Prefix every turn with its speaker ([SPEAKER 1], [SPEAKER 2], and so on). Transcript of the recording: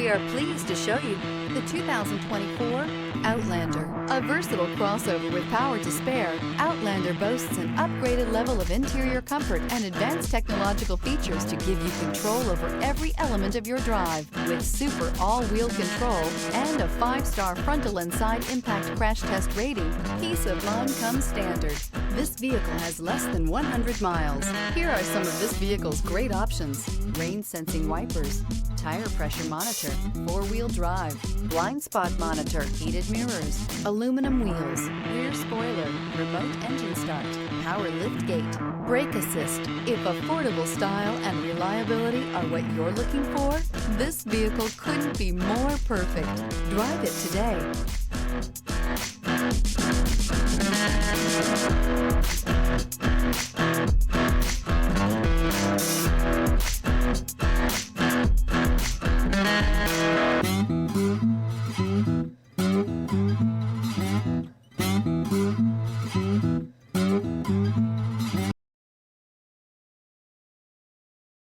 [SPEAKER 1] We are pleased to show you the 2024 Outlander. A versatile crossover with power to spare, Outlander boasts an upgraded level of interior comfort and advanced technological features to give you control over every element of your drive. With super all-wheel control and a 5-star frontal and side impact crash test rating, peace of mind comes standard. This vehicle has less than 100 miles. Here are some of this vehicle's great options: rain sensing wipers, tire pressure monitor, 4-wheel drive, blind spot monitor, heated mirrors, aluminum wheels, rear spoiler, remote engine start, power lift gate, brake assist. If affordable style and reliability are what you're looking for, this vehicle couldn't be more perfect. Drive it today.